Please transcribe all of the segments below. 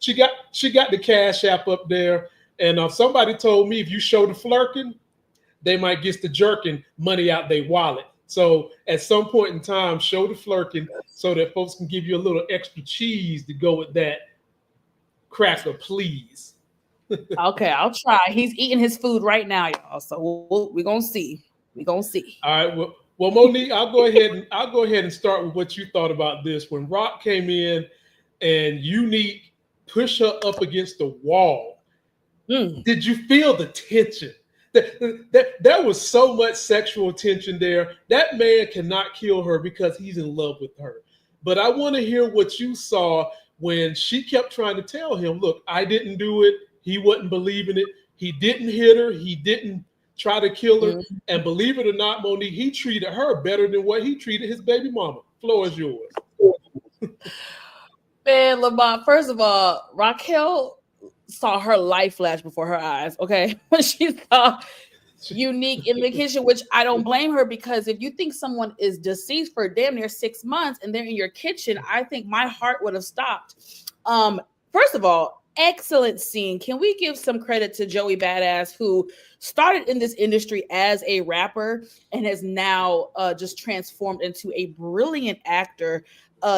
she got the Cash App up there, and somebody told me if you show the flirting, they might get the jerking money out their wallet. So at some point in time, show the flirting so that folks can give you a little extra cheese to go with that cracker, please. Okay, I'll try. He's eating his food right now, y'all. So we're gonna see. We're gonna see. All right. Well, Monique, I'll go ahead and start with what you thought about this. When Rock came in and Unique pushed her up against the wall, did you feel the tension? There was so much sexual tension there. That man cannot kill her because he's in love with her. But I want to hear what you saw when she kept trying to tell him, look, I didn't do it. He wasn't believing it. He didn't hit her. He didn't try to kill her. And believe it or not, Monique, he treated her better than what he treated his baby mama. Floor is yours. Man, Lamont, first of all, Raquel saw her life flash before her eyes, okay? When she saw Unique in the kitchen, which I don't blame her, because if you think someone is deceased for damn near 6 months and they're in your kitchen, I think my heart would have stopped. First of all, excellent scene. Can we give some credit to Joey Badass, who started in this industry as a rapper and has now just transformed into a brilliant actor.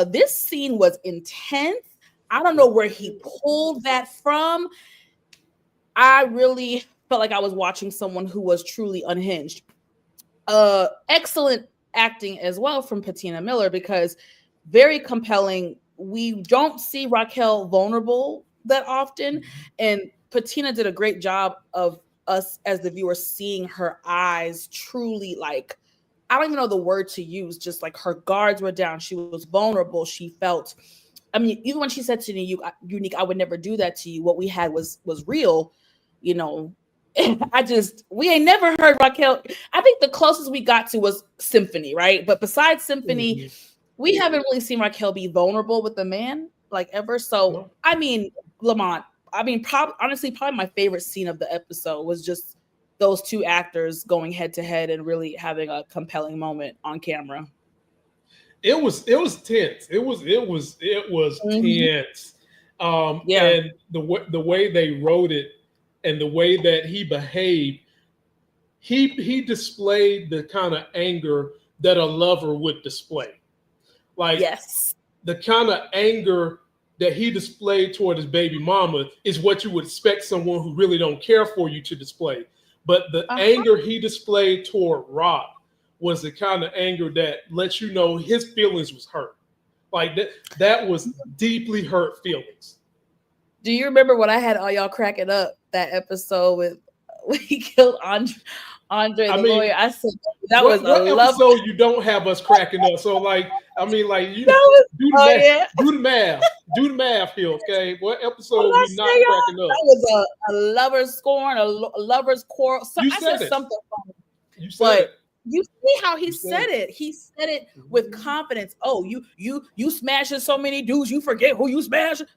This scene was intense. I don't know where he pulled that from. I really felt like I was watching someone who was truly unhinged. Excellent acting as well from Patina Miller, because very compelling. We don't see Raquel vulnerable that often, and Patina did a great job of us as the viewer seeing her eyes truly, like, I don't even know the word to use, just like her guards were down. She was vulnerable. She felt, I mean, even when she said to Unique, I would never do that to you. What we had was real, you know. We ain't never heard Raquel. I think the closest we got to was Symphony, right? But besides Symphony, we haven't really seen Raquel be vulnerable with a man like ever. So, I mean, Lamont, honestly, probably my favorite scene of the episode was just those two actors going head to head and really having a compelling moment on camera. It was tense. It was tense. And the way they wrote it and the way that he behaved, he displayed the kind of anger that a lover would display. Like, the kind of anger that he displayed toward his baby mama is what you would expect someone who really don't care for you to display. But the anger he displayed toward Rock was the kind of anger that lets you know his feelings was hurt. Like that was deeply hurt feelings. Do you remember when I had all y'all cracking up that episode with when he killed Andre the lawyer? I said that was a episode you don't have us cracking up. So like, I mean, like, you do the math here, okay? What episode we not cracking up? That was a lover's scorn, a lover's quarrel. So I said something funny. You said it. You see how he said it. He said it with confidence. Oh, you smashing so many dudes, you forget who you smashing.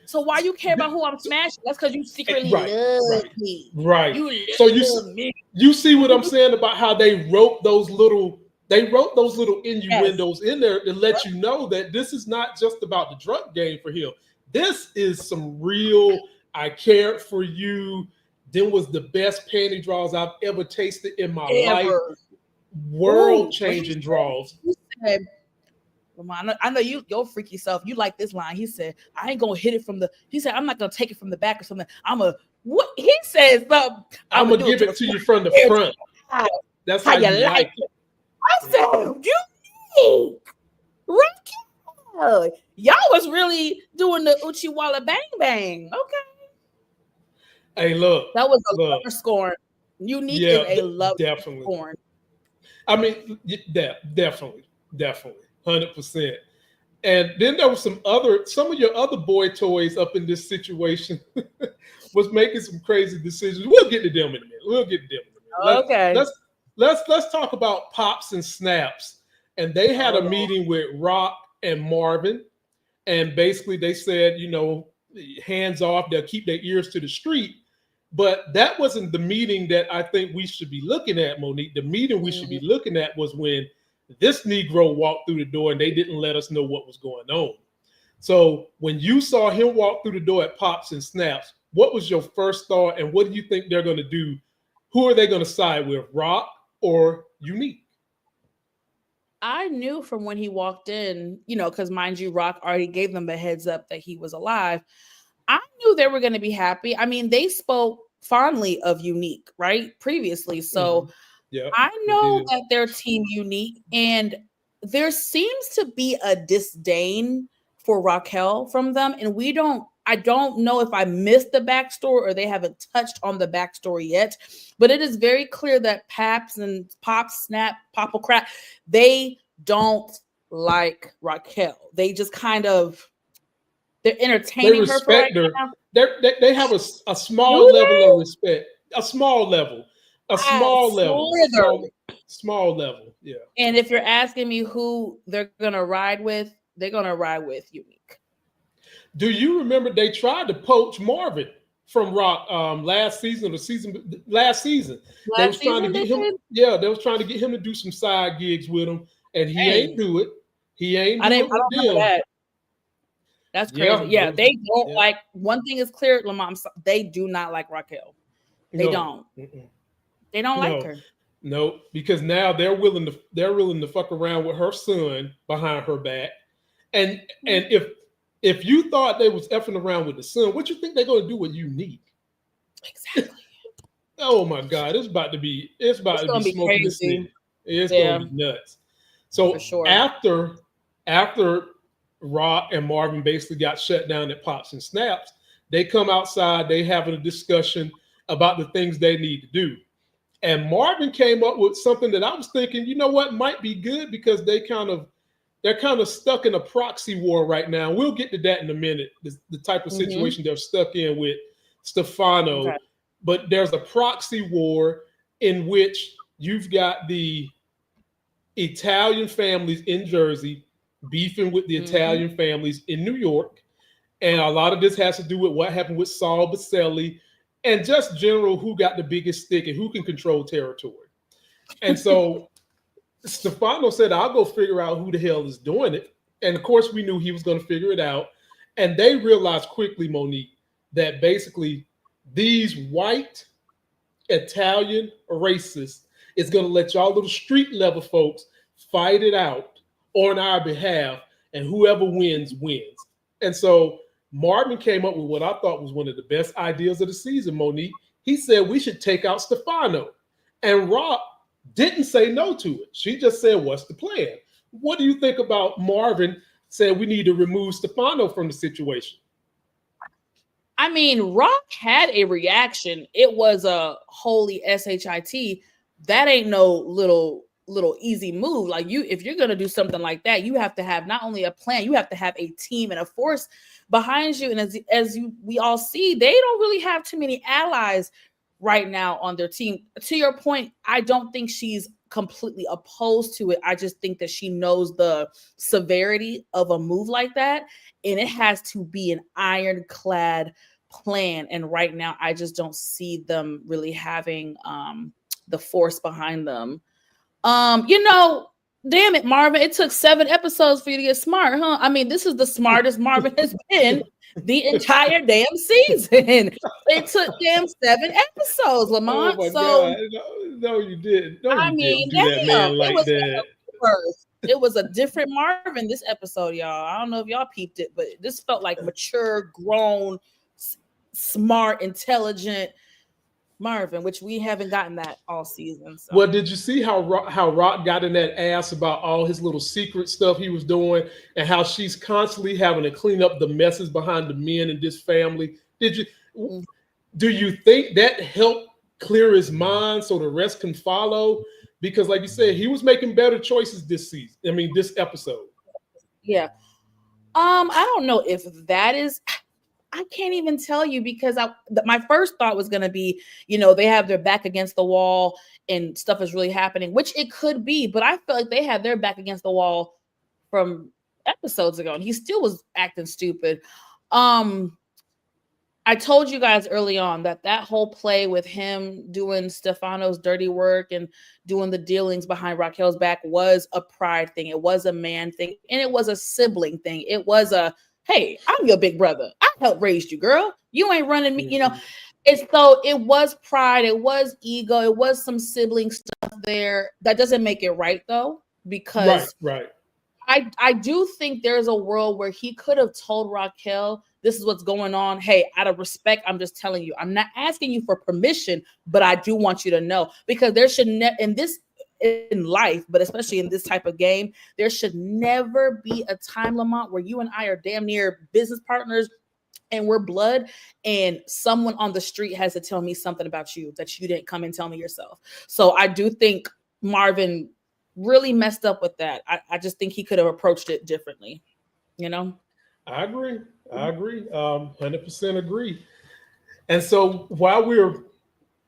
So why you care about who I'm smashing? That's because you secretly love me. Right. You see what I'm saying about how they wrote those little innuendos in there to let you know that this is not just about the drug game for him. This is some real, I cared for you. Then was the best panty draws I've ever tasted in my life. World-changing draws. I know your freaky self. You like this line. He said, I ain't gonna hit it from the. He said, I'm not gonna take it from the back or something. What he says, I'm gonna give it to you from the front. That's how you like it. I said, you Raquel. Y'all was really doing the Uchi Walla Bang Bang. Okay. Hey, look. That was a lover scorn. Unique is a lover scorn. I mean, definitely. 100%. And then there was some of your other boy toys up in this situation was making some crazy decisions. We'll get to them in a minute. Okay. Let's talk about Pops and Snaps. And they had a meeting with Rock and Marvin. And basically they said, hands off, they'll keep their ears to the street. But that wasn't the meeting that I think we should be looking at, Monique. The meeting we should be looking at was when this Negro walked through the door and they didn't let us know what was going on. So when you saw him walk through the door at Pops and Snaps, what was your first thought, and what do you think they're going to do? Who are they going to side with, Rock or Unique? I knew from when he walked in, because mind you, Rock already gave them a heads up that he was alive. I knew they were going to be happy. I mean, they spoke fondly of Unique, right? Previously. So yeah, I know that they're Team Unique, and there seems to be a disdain for Raquel from them. And I don't know if I missed the backstory or they haven't touched on the backstory yet, but it is very clear that Paps and Pop, Snap, Popple Crap, they don't like Raquel. They just kind of, they're entertaining her for right now. They have a small level of respect, a small level, small level. Yeah. And if you're asking me who they're gonna ride with, they're gonna ride with Unique. Do you remember they tried to poach Marvin from Rock last season? They was trying to get him. Yeah, they was trying to get him to do some side gigs with him, and he ain't do it. He ain't do it with them. That. That's crazy. Yeah, they don't like. One thing is clear, Lamont. They do not like Raquel. They don't. They don't like her. No, because now they're willing to fuck around with her son behind her back, and if you thought they was effing around with the son, what you think they're going to do with Unique? Exactly. Oh my God, it's about to be smoking the city. It's going to be nuts. So sure. after Rock and Marvin basically got shut down at Pops and Snaps, they come outside. They having a discussion about the things they need to do. And Marvin came up with something that I was thinking, you know what, might be good, because they're kind of stuck in a proxy war right now. We'll get to that in a minute, the type of situation they're stuck in with Stefano. Okay. But there's a proxy war in which you've got the Italian families in Jersey beefing with the Italian families in New York. And a lot of this has to do with what happened with Saul Baselli and just general who got the biggest stick and who can control territory. And so Stefano said, I'll go figure out who the hell is doing it. And of course, we knew he was going to figure it out. And they realized quickly, Monique, that basically these white Italian racists is going to let y'all little street level folks fight it out on our behalf, and whoever wins, wins. And so Marvin came up with what I thought was one of the best ideas of the season, Monique. He said we should take out Stefano. And Rock didn't say no to it. She just said, what's the plan? What do you think about Marvin saying we need to remove Stefano from the situation? I mean, Rock had a reaction. It was a holy shit. That ain't no little easy move. Like, if you're going to do something like that, you have to have not only a plan, you have to have a team and a force behind you. And we all see, they don't really have too many allies right now on their team. To your point, I don't think she's completely opposed to it. I just think that she knows the severity of a move like that, and it has to be an ironclad plan. And right now, I just don't see them really having the force behind them. Damn it, Marvin, it took 7 episodes for you to get smart, huh? I mean, this is the smartest Marvin has been the entire damn season. It took damn 7 episodes, Lamont. Oh my God. No, you didn't. No, you didn't do that man like that. It was a different Marvin this episode, y'all. I don't know if y'all peeped it, but this felt like mature, grown, smart, intelligent Marvin, which we haven't gotten that all season. So. Well, did you see how Rock got in that ass about all his little secret stuff he was doing, and how she's constantly having to clean up the messes behind the men in this family? Do you think that helped clear his mind so the rest can follow? Because like you said, he was making better choices this season. I mean, this episode. Yeah. I don't know if that is... I can't even tell you, because my first thought was going to be, they have their back against the wall and stuff is really happening, which it could be, but I feel like they had their back against the wall from episodes ago and he still was acting stupid. I told you guys early on that whole play with him doing Stefano's dirty work and doing the dealings behind Raquel's back was a pride thing. It was a man thing, and it was a sibling thing. It was a, hey, I'm your big brother. I helped raise you, girl. You ain't running me, you know. It's so it was pride, it was ego, it was some sibling stuff there. That doesn't make it right though, because right. I do think there's a world where he could have told Raquel, this is what's going on. Hey, out of respect, I'm just telling you. I'm not asking you for permission, but I do want you to know, because there should in life, but especially in this type of game, there should never be a time, Lamont, where you and I are damn near business partners and we're blood, and someone on the street has to tell me something about you that you didn't come and tell me yourself. So I do think Marvin really messed up with that. I just think he could have approached it differently, you know? I agree. 100% agree. And so while we're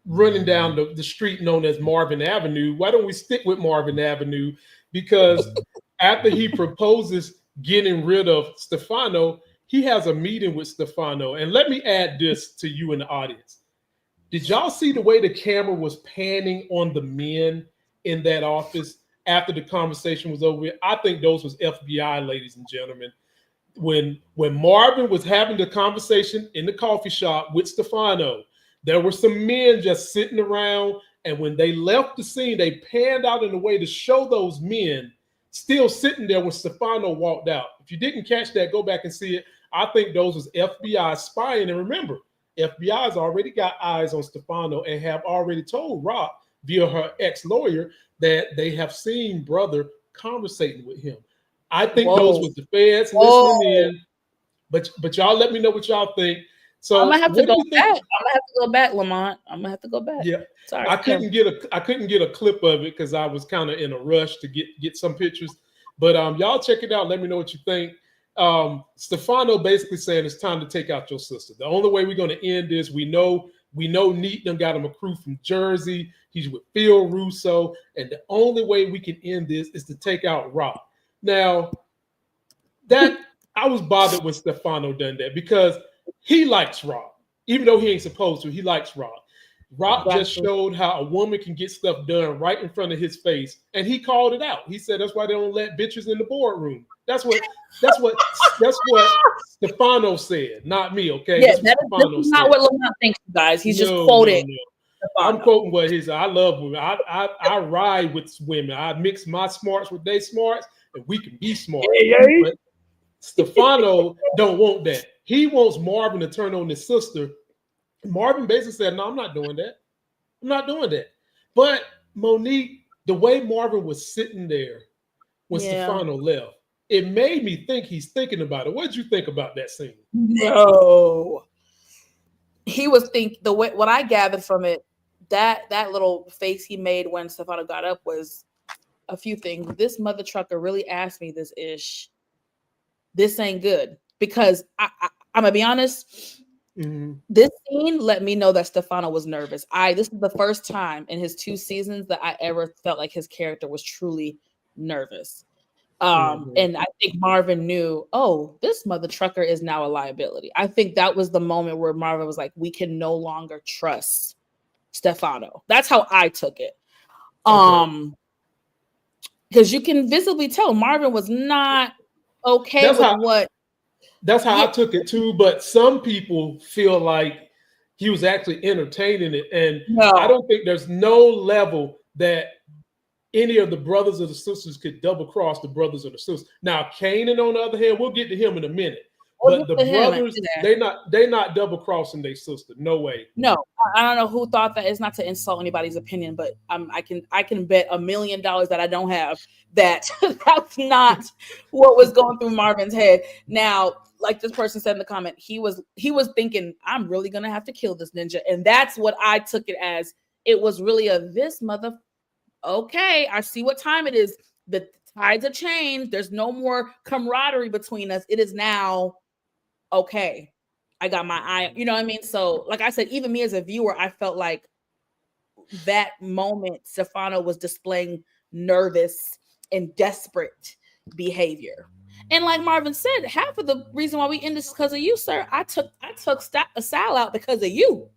running down the street known as Marvin Avenue, why don't we stick with Marvin Avenue? Because after he proposes getting rid of Stefano, he has a meeting with Stefano. And let me add this to you in the audience. Did y'all see the way the camera was panning on the men in that office after the conversation was over? I think those was FBI, ladies and gentlemen. When Marvin was having the conversation in the coffee shop with Stefano, there were some men just sitting around, and when they left the scene, they panned out in a way to show those men still sitting there when Stefano walked out. If you didn't catch that, go back and see it. I think those was FBI spying. And remember, FBI has already got eyes on Stefano and have already told Rock via her ex-lawyer that they have seen brother conversating with him. I think those was the feds listening in. But y'all let me know what y'all think. So I'm gonna have to go back. I'm gonna have to go back, Lamont. I'm gonna have to go back. Yeah. Sorry. I couldn't get a clip of it because I was kind of in a rush to get some pictures. But y'all check it out. Let me know what you think. Stefano basically saying it's time to take out your sister. The only way we're going to end this, we know Neat done got him a crew from Jersey. He's with Phil Russo. And the only way we can end this is to take out Rock. Now, that I was bothered when Stefano done that because he likes Rock. Even though he ain't supposed to, he likes Rock. Rock just showed how a woman can get stuff done right in front of his face, and he called it out. He said that's why they don't let bitches in the boardroom. That's what Stefano said, not me. Okay, yeah, that's not what Lamont thinks, you guys. He's just quoting. No. I'm quoting what he said. I love women. I ride with women. I mix my smarts with their smarts, and we can be smart. But Stefano don't want that. He wants Marvin to turn on his sister. Marvin basically said, no, I'm not doing that. I'm not doing that. But Monique, the way Marvin was sitting there when Stefano left, it made me think he's thinking about it. What did you think about that scene? No. He was what I gathered from it, that little face he made when Stefano got up was a few things. This mother trucker really asked me this ish. This ain't good. Because I'm gonna be honest. Mm-hmm. This scene let me know that Stefano was nervous. This is the first time in his 2 seasons that I ever felt like his character was truly nervous. And I think Marvin knew, this mother trucker is now a liability. I think that was the moment where Marvin was like, we can no longer trust Stefano. That's how I took it. Because you can visibly tell Marvin was not okay That's how I took it too, but some people feel like he was actually entertaining it. And I don't think there's no level that any of the brothers or the sisters could double cross the brothers or the sisters. Now, Kanan, on the other hand, we'll get to him in a minute. But the brothers, they not double crossing their sister. No way. No, I don't know who thought that. It's not to insult anybody's opinion, but I can bet $1 million that I don't have that that's not what was going through Marvin's head. Now, like this person said in the comment, he was thinking, I'm really gonna have to kill this ninja, and that's what I took it as. It was really this mother. Okay, I see what time it is. The tides have changed. There's no more camaraderie between us. It is now. Okay, I got my eye, you know what I mean? So, like I said, even me as a viewer, I felt like that moment Stefano was displaying nervous and desperate behavior. And like Marvin said, half of the reason why we end this is because of you, sir. I took Sal out because of you.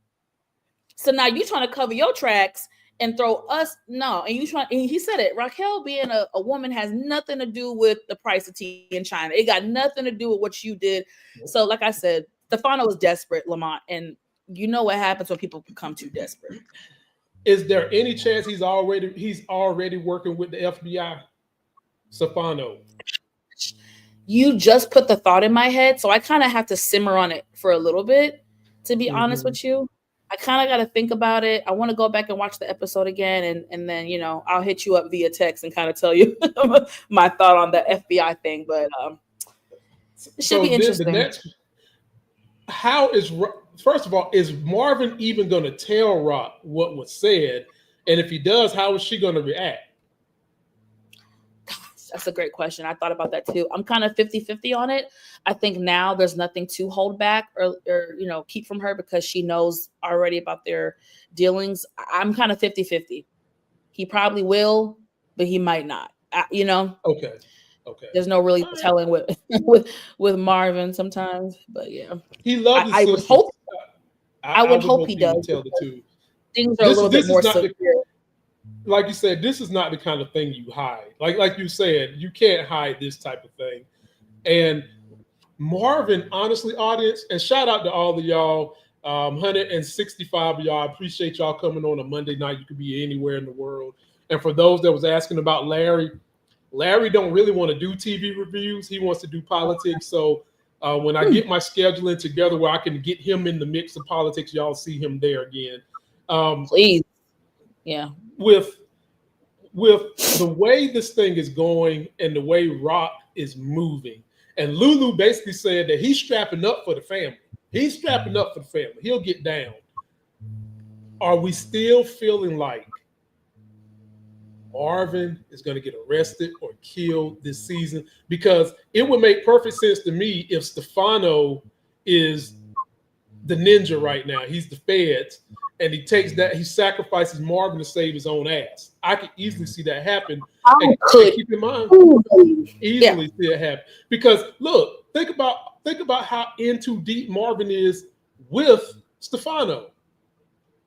So now you're trying to cover your tracks and throw us no. And you try. And he said it. Raquel being a woman has nothing to do with the price of tea in China. It got nothing to do with what you did. So, like I said, Stefano was desperate, Lamont, and you know what happens when people become too desperate. Is there any chance he's already working with the FBI, Stefano? You just put the thought in my head, so I kind of have to simmer on it for a little bit, to be honest with you. I kind of got to think about it. I want to go back and watch the episode again, and then, you know, I'll hit you up via text and kind of tell you my thought on the FBI thing, but it should be interesting. First of all, is Marvin even going to tell Rock what was said? And if he does, how is she going to react? That's a great question. I thought about that too. I'm kind of 50-50 on it. I think now there's nothing to hold back or you know, keep from her because she knows already about their dealings. I'm kind of 50-50. He probably will, but he might not. You know? Okay. There's no really telling with Marvin sometimes, but yeah. He loves his I would hope. I would hope he does. Tell the truth. Things are a little bit more severe. Like you said, this is not the kind of thing you hide. Like you said, you can't hide this type of thing. And Marvin, honestly, audience, and shout out to all of y'all, 165 of y'all. I appreciate y'all coming on a Monday night. You could be anywhere in the world. And for those that was asking about Larry don't really want to do TV reviews. He wants to do politics. So when I get my scheduling together where I can get him in the mix of politics, y'all see him there again. Please. Yeah. With the way this thing is going and the way Rock is moving, and Lulu basically said that he's strapping up for the family. He'll get down. Are we still feeling like Marvin is going to get arrested or killed this season? Because it would make perfect sense to me if Stefano is the ninja right now. He's the feds. And he sacrifices Marvin to save his own ass. I could easily see that happen. And keep in mind, easily see it happen. Because look, think about how in too deep Marvin is with Stefano.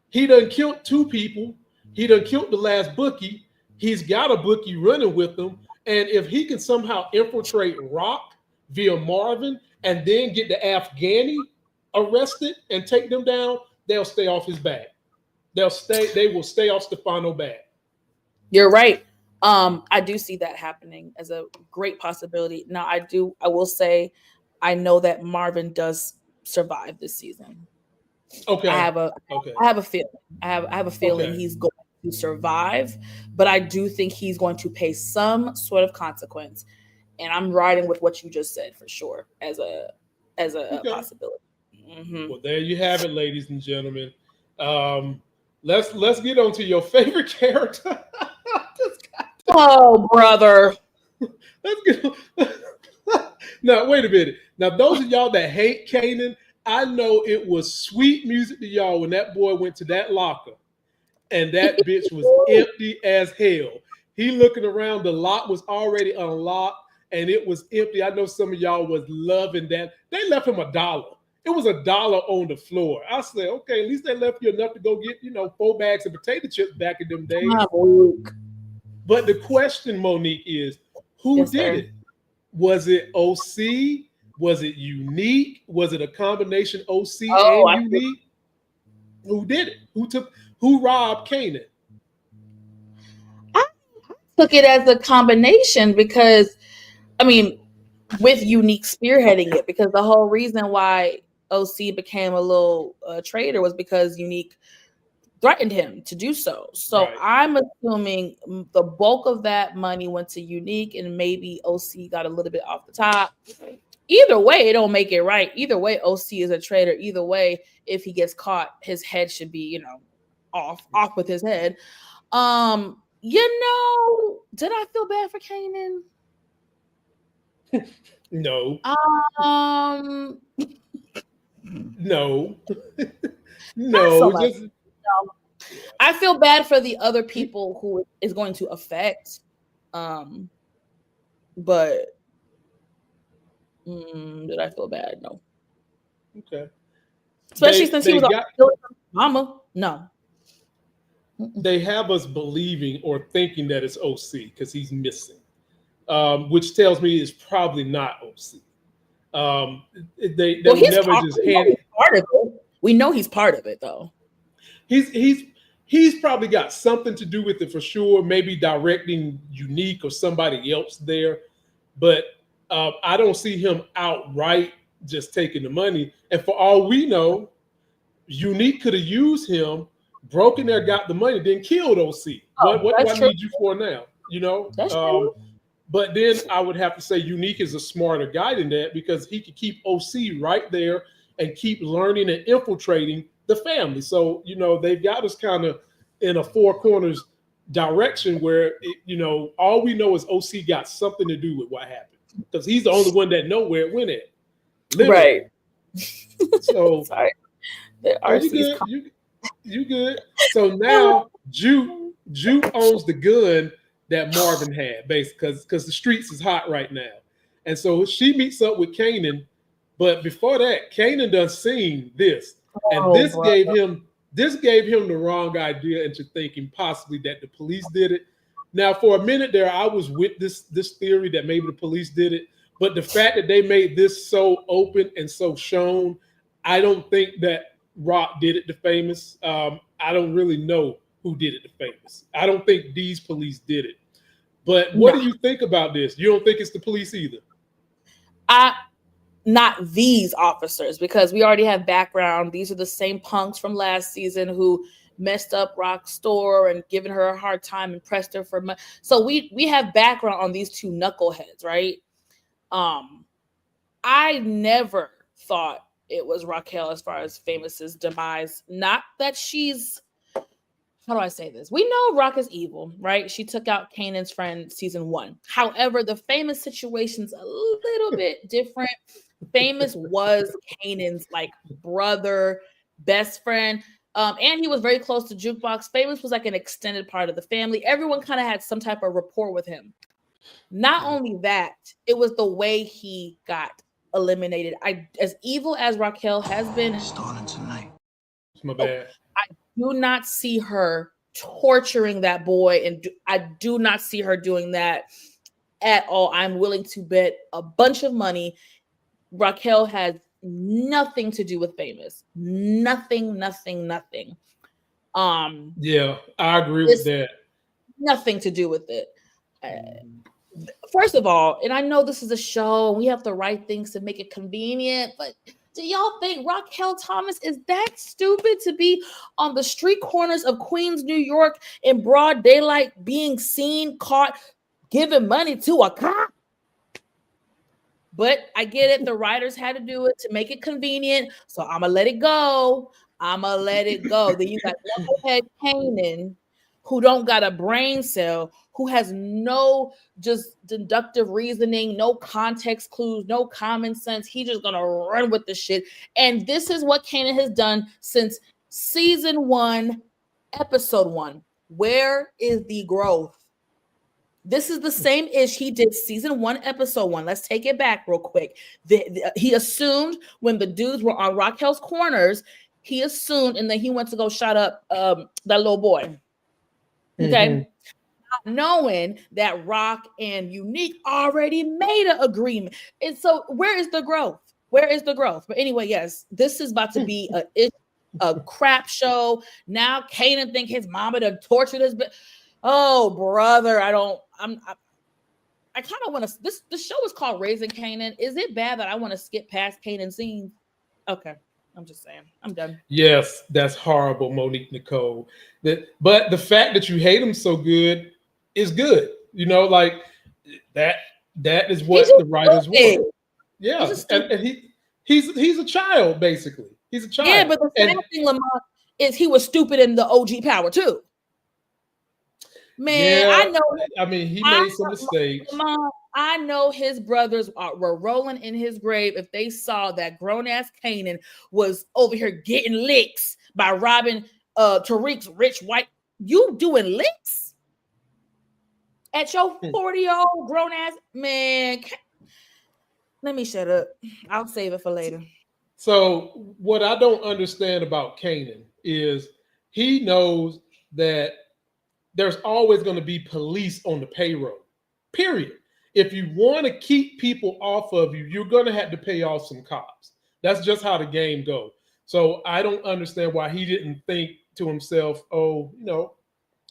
He done killed 2 people. He done killed the last bookie. He's got a bookie running with him. And if he can somehow infiltrate Rock via Marvin and then get the Afghani arrested and take them down, they'll stay off his back. They will stay off Stefano's back. You're right. I do see that happening as a great possibility. Now, I will say, I know that Marvin does survive this season. Okay. I have a feeling. I have a feeling he's going to survive, but I do think he's going to pay some sort of consequence. And I'm riding with what you just said for sure as a possibility. Mm-hmm. Well, there you have it, ladies and gentlemen. Let's get on to your favorite character. Oh, brother. Let's get. Now, wait a minute. Now, those of y'all that hate Kanan, I know it was sweet music to y'all when that boy went to that locker and that bitch was empty as hell. He looking around, the lock was already unlocked and it was empty. I know some of y'all was loving that. They left him $1. It was $1 on the floor. I said, okay, at least they left you enough to go get, 4 bags of potato chips back in them days. But the question, Monique, is who did it? Was it OC? Was it Unique? Was it a combination OC and Unique? Who did it? Who robbed Kanan? I took it as a combination because, with Unique spearheading it, because the whole reason why OC became a little traitor was because Unique threatened him to do so. So right. I'm assuming the bulk of that money went to Unique and maybe OC got a little bit off the top. Either way, it don't make it right. Either way, OC is a traitor. Either way, if he gets caught, his head should be, off with his head. Did I feel bad for Kanan? No. No. No. I feel bad for the other people who is going to affect. But did I feel bad? No. Okay. Especially since he was mama. No. they have us believing or thinking that it's OC because he's missing, which tells me it's probably not OC. They will never just hand. Part of it. We know he's part of it though. He's probably got something to do with it for sure. Maybe directing Unique or somebody else there, but I don't see him outright just taking the money. And for all we know, Unique could have used him, broken there, got the money, then killed OC. What do I need you for now? You know? That's true. But then I would have to say Unique is a smarter guy than that because he could keep OC right there and keep learning and infiltrating the family. So, you know, they've got us kind of in a four corners direction where, all we know is OC got something to do with what happened because he's the only one that know where it went at. Literally. Right. So, sorry. You good. So now Jupe owns the gun that Marvin had, basically, because the streets is hot right now. And so she meets up with Kanan, but before that, Kanan done seen this. And this gave him the wrong idea into thinking possibly that the police did it. Now, for a minute there, I was with this theory that maybe the police did it, but the fact that they made this so open and so shown, I don't think that Rock did it to Famous. I don't really know who did it to Famous. I don't think these police did it. But what do you think about this? You don't think it's the police either? Not these officers, because we already have background. These are the same punks from last season who messed up Rock's store and given her a hard time and pressed her for money. So we have background on these two knuckleheads, right? I never thought it was Raquel as far as Famous's demise. Not that she's, how do I say this? We know Rock is evil, right? She took out Kanan's friend season 1. However, the Famous situation's a little bit different. Famous was Kanan's like brother, best friend. And he was very close to Jukebox. Famous was like an extended part of the family. Everyone kind of had some type of rapport with him. Not only that, it was the way he got eliminated. As evil as Raquel has been, starting tonight. It's my bad. I do not see her torturing that boy, and I do not see her doing that at all. I'm willing to bet a bunch of money Raquel has nothing to do with Famous. Nothing. Yeah, I agree with that. Nothing to do with it. First of all, and I know this is a show and we have to write things to make it convenient, but do y'all think Raquel Thomas is that stupid to be on the street corners of Queens, New York in broad daylight being seen, caught, giving money to a cop? But I get it. The writers had to do it to make it convenient. So I'm going to let it go. Then you got Knucklehead Kanan, who don't got a brain cell, who has no just deductive reasoning, no context clues, no common sense. He just going to run with the shit. And this is what Kanan has done since season 1, episode 1. Where is the growth? This is the same ish he did season 1, episode 1. Let's take it back real quick. He assumed when the dudes were on Raquel's corners, he assumed, and then he went to go shut up that little boy. Okay. Not knowing that Rock and Unique already made an agreement. And so where is the growth? But anyway, yes, this is about to be a crap show. Now Kanan think his mama done tortured his oh, brother, I kind of want to. The show is called Raising Kanan. Is it bad that I want to skip past Kanan scenes? Okay, I'm just saying. I'm done. Yes, that's horrible, Monique Nicole. But the fact that you hate him so good is good. You know, like that is what the writers want. Yeah, and he's a child, basically. He's a child. Yeah, but the sad thing, Lamont, is he was stupid in the OG Power too. Man, yeah, I know. I mean, he made some mistakes. Mom, I know his brothers were rolling in his grave if they saw that grown-ass Kanan was over here getting licks by robbing Tariq's rich white. You doing licks at your 40-year-old grown-ass man? Let me shut up. I'll save it for later. So what I don't understand about Kanan is he knows that there's always going to be police on the payroll, period. If you want to keep people off of you, you're going to have to pay off some cops. That's just how the game goes. So I don't understand why he didn't think to himself, oh,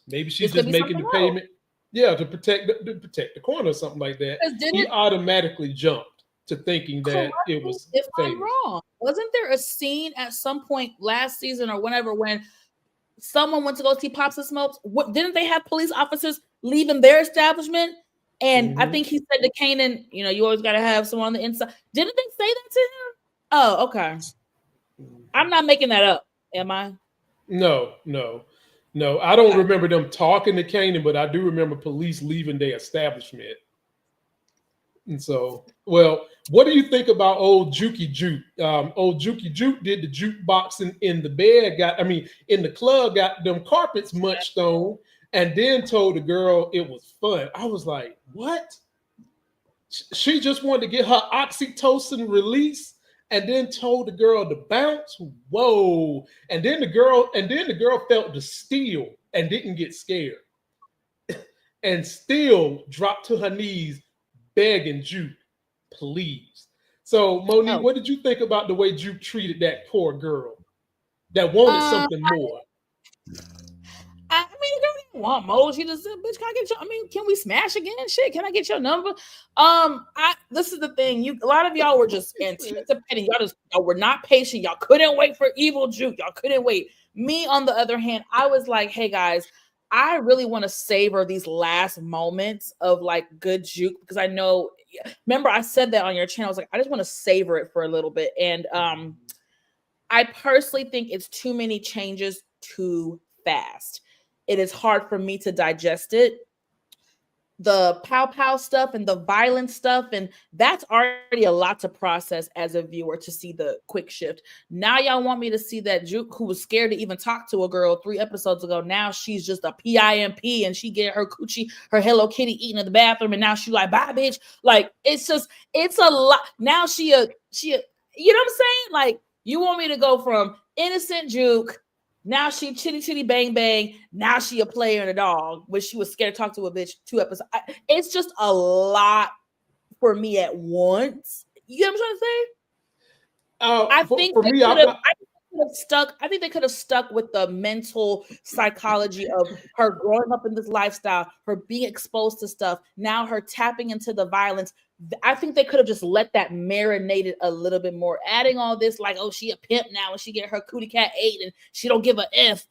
maybe she's just making the payment, to protect the corner or something like that. He automatically jumped to thinking that it was if I'm wrong. Wasn't there a scene at some point last season or whenever when someone went to go see Pops and Smokes? Didn't they have police officers leaving their establishment? And I think he said to Kanan, you always got to have someone on the inside. Didn't they say that to him? Oh, okay. I'm not making that up, am I? No. I don't remember them talking to Kanan, but I do remember police leaving their establishment. And so, well, what do you think about old Jukey Juke? Old Jukey Juke did the jukeboxing in the bed, in the club, got them carpets munched on, and then told the girl it was fun. I was like, what? She just wanted to get her oxytocin release and then told the girl to bounce. Whoa. And then the girl felt the steel and didn't get scared. And still dropped to her knees begging Juke, please. So Monique, what did you think about the way Juke treated that poor girl that wanted something more? The girl didn't want more. She just said, bitch, can I get your, can we smash again? Shit, can I get your number? This is the thing. A lot of y'all were just anticipating. Y'all were not patient. Y'all couldn't wait for evil Juke. Y'all couldn't wait. Me, on the other hand, I was like, hey guys, I really want to savor these last moments of like good Juke, because I know, remember I said that on your channel. I was like, I just want to savor it for a little bit. And I personally think it's too many changes too fast. It is hard for me to digest it. The pow stuff and the violent stuff, and that's already a lot to process as a viewer to see the quick shift. Now y'all want me to see that Juke, who was scared to even talk to a girl 3 episodes ago, now she's just a PIMP and she get her coochie, her Hello Kitty eating in the bathroom, and now she like, bye bitch. Like, it's a lot. Now she you know what I'm saying? Like, you want me to go from innocent Juke, now she chitty bang bang. Now she a player and a dog, when she was scared to talk to a bitch 2 episodes. It's just a lot for me at once. You get what I'm trying to say? I think they could have stuck with the mental psychology of her growing up in this lifestyle, her being exposed to stuff, now her tapping into the violence. I think they could have just let that marinated a little bit more. Adding all this, like, oh, she a pimp now and she get her cootie cat 8 and she don't give a F.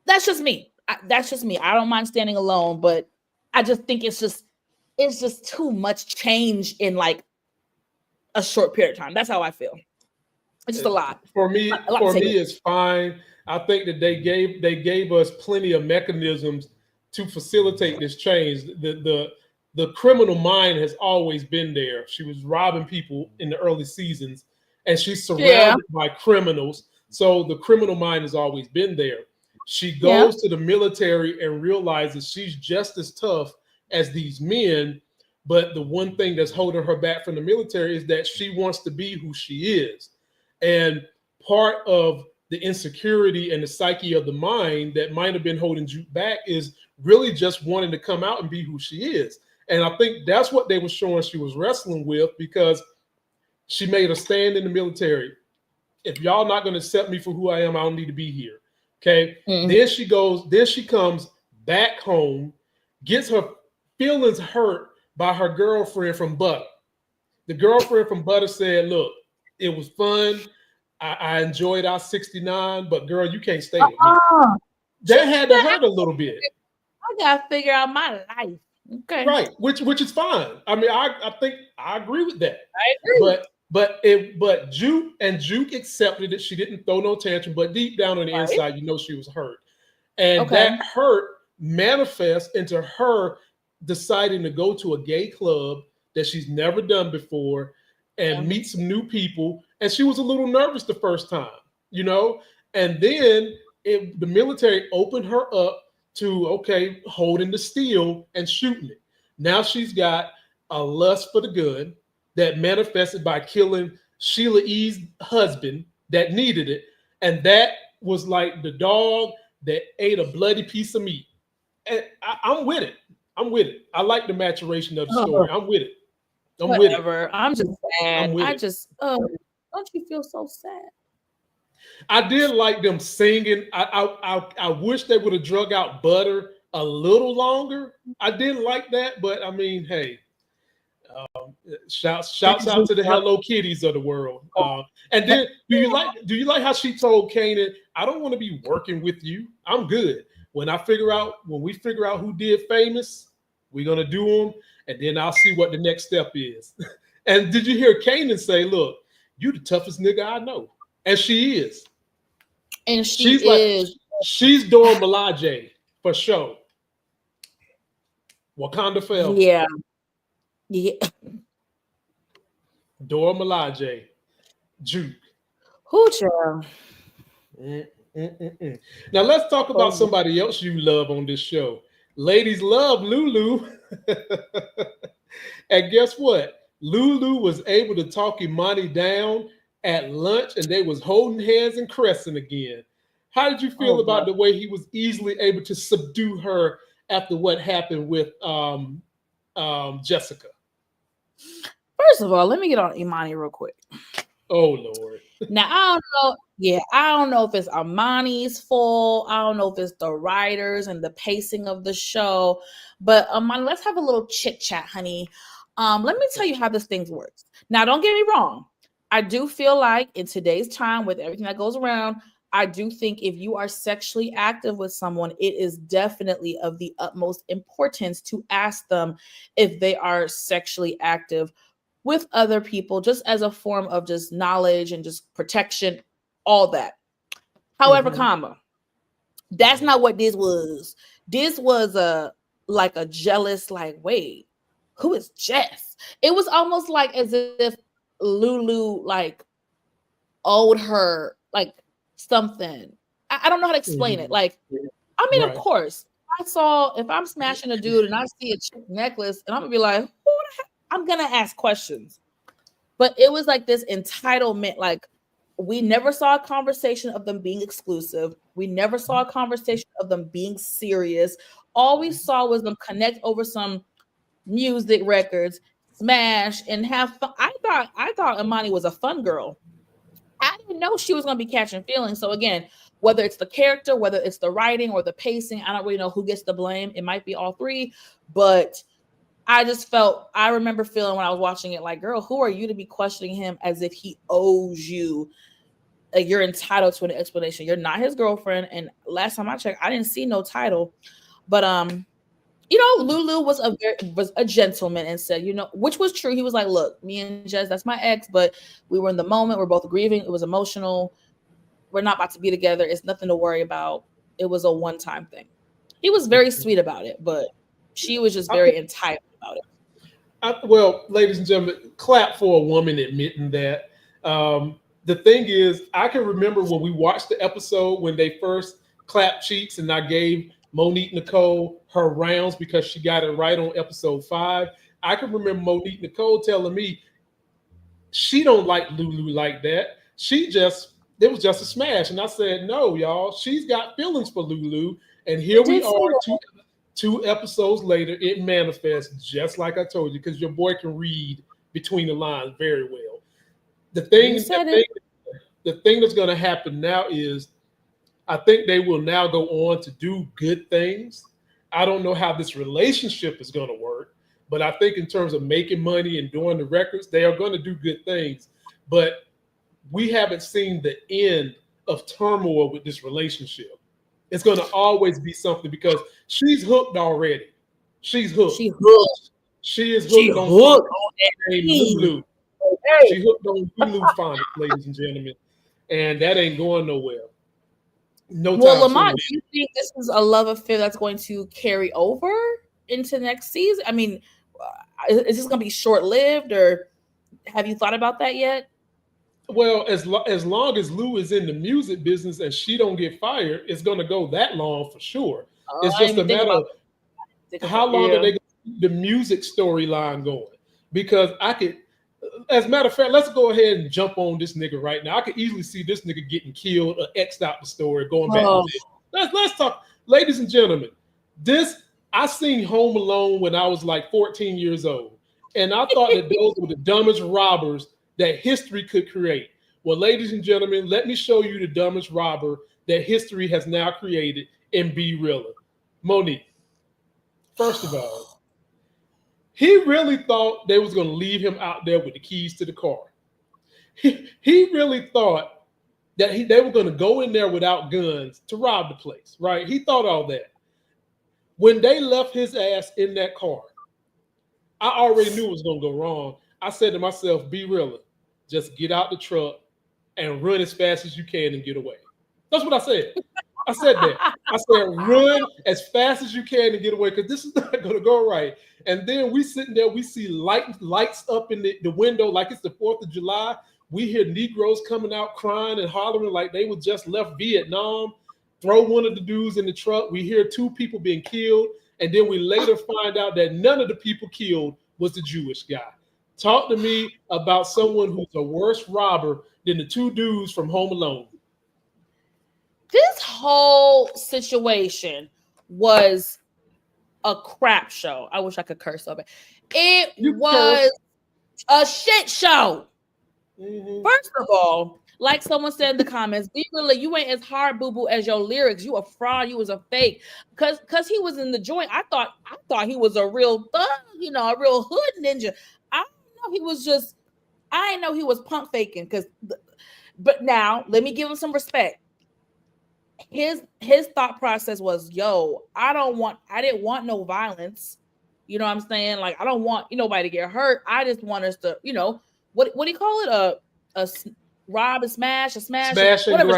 That's just me. I don't mind standing alone, but I just think it's just too much change in like a short period of time. That's how I feel. It's just a lot. For me, it's fine. I think that they gave us plenty of mechanisms to facilitate this change. The criminal mind has always been there. She was robbing people in the early seasons, and she's surrounded by criminals. So the criminal mind has always been there. She goes to the military and realizes she's just as tough as these men. But the one thing that's holding her back from the military is that she wants to be who she is. And part of the insecurity and the psyche of the mind that might have been holding Juke back is really just wanting to come out and be who she is. And I think that's what they were showing she was wrestling with, because she made a stand in the military. If y'all not going to accept me for who I am, I don't need to be here. Okay. Mm-hmm. Then she comes back home, gets her feelings hurt by her girlfriend from Butter. The girlfriend from Butter said, look, it was fun. I enjoyed our 69, but girl, you can't stay with me. That had to hurt a little bit. I got to figure out my life. Okay. Right, which is fine. I mean, I think I agree with that. I agree. But Juke accepted it. She didn't throw no tantrum, but deep down on the inside, she was hurt. And that hurt manifests into her deciding to go to a gay club that she's never done before and meet some new people. And she was a little nervous the first time, and then the military opened her up to, holding the steel and shooting it. Now she's got a lust for the gun that manifested by killing Sheila E.'s husband that needed it. And that was like the dog that ate a bloody piece of meat. And I'm with it. I'm with it. I like the maturation of the story. I'm with it. I'm with it. Whatever. I'm just sad. I'm with it. Don't you feel so sad? I did like them singing. I wish they would have drug out Butter a little longer. I didn't like that, but I mean, hey, shouts out to the Hello Kitties of the world. And then do you like how she told Kanan, I don't want to be working with you. I'm good. When we figure out who did Famous, we're gonna do them, and then I'll see what the next step is. And did you hear Kanan say, look, you the toughest nigga I know? And she is. And she's is. She's Dora Milaje for sure. Wakanda forever. Yeah. Yeah. Dora Milaje. Juke. Who child? Now let's talk about somebody else you love on this show. Ladies love Lulu. And guess what? Lulu was able to talk Imani down at lunch, and they was holding hands and caressing again. How did you feel about the way he was easily able to subdue her after what happened with Jessica? First of all, let me get on Imani real quick. Oh Lord. Now I don't know. Yeah, I don't know if it's Imani's fault. I don't know if it's the writers and the pacing of the show. But Imani, let's have a little chit chat, honey. Let me tell you how this thing works. Now, don't get me wrong. I do feel like in today's time, with everything that goes around, I do think if you are sexually active with someone, it is definitely of the utmost importance to ask them if they are sexually active with other people, just as a form of just knowledge and just protection, all that. However, that's not what this was. This was a jealous, like, wait, who is Jess? It was almost like as if Lulu like owed her like something. I don't know how to explain it. Like, I mean, of course, if I'm smashing a dude and I see a chick necklace, and I'm gonna be like, who the heck? I'm gonna ask questions. But it was like this entitlement, like we never saw a conversation of them being exclusive. We never saw a conversation of them being serious. All we saw was them connect over some music records, smash, and have fun. I thought Imani was a fun girl. I didn't know she was going to be catching feelings. So again, whether it's the character, whether it's the writing or the pacing, I don't really know who gets the blame. It might be all three, but I remember feeling when I was watching it like, girl, who are you to be questioning him as if he owes you? Like, you're entitled to an explanation. You're not his girlfriend. And last time I checked, I didn't see no title. But Lulu was a gentleman and said, which was true. He was like, look, me and Jez, that's my ex, but we were in the moment. We're both grieving. It was emotional. We're not about to be together. It's nothing to worry about. It was a one-time thing. He was very sweet about it, but she was just very entitled about it. Well, ladies and gentlemen, clap for a woman admitting that. The thing is, I can remember when we watched the episode when they first clapped cheeks and I gave Monique Nicole her rounds because she got it right on episode 5. I can remember Monique Nicole telling me she don't like Lulu like that. It was just a smash. And I said, no, y'all, she's got feelings for Lulu. And here we are, two episodes later, it manifests just like I told you, because your boy can read between the lines very well. The thing that's going to happen now is I think they will now go on to do good things. I don't know how this relationship is going to work, but I think in terms of making money and doing the records, they are going to do good things. But we haven't seen the end of turmoil with this relationship. It's going to always be something because she's hooked already. She's hooked. She is hooked on Lulu. She hooked on Lulu phonics, ladies and gentlemen. And that ain't going nowhere. Lamont, do you think this is a love affair that's going to carry over into next season? I mean, is this going to be short-lived, or have you thought about that yet? Well, as long as Lou is in the music business and she don't get fired, it's going to go that long for sure. It's just a matter of how long are they going to keep the music storyline going? Because as a matter of fact, let's go ahead and jump on this nigga right now. I could easily see this nigga getting killed or X'd out the story, going back to let's talk, ladies and gentlemen. I seen Home Alone when I was like 14 years old, and I thought that those were the dumbest robbers that history could create. Well, ladies and gentlemen, let me show you the dumbest robber that history has now created in B Rilla. Monique, first of all, he really thought they was going to leave him out there with the keys to the car. He really thought that they were going to go in there without guns to rob the place, right? He thought all that. When they left his ass in that car, I already knew it was going to go wrong. I said to myself, be real, just get out the truck and run as fast as you can and get away. That's what I said. I said that. I said, run as fast as you can and get away, because this is not going to go right. And then we sitting there, we see lights up in the window like it's the 4th of July. We hear Negroes coming out crying and hollering like they were just left Vietnam. Throw one of the dudes in the truck. We hear 2 people being killed. And then we later find out that none of the people killed was the Jewish guy. Talk to me about someone who's a worse robber than the 2 dudes from Home Alone. This whole situation was a crap show. I wish I could curse over it. It was a shit show. Mm-hmm. First of all, like someone said in the comments, be real, you ain't as hard boo-boo as your lyrics. You a fraud. You was a fake. Cause he was in the joint. I thought he was a real thug, a real hood ninja. I didn't know he was punk faking. But now let me give him some respect. His thought process was, I didn't want no violence. You know what I'm saying? Like, I don't want nobody to get hurt. I just want us to, what do you call it? A rob and smash, and grab. Smash and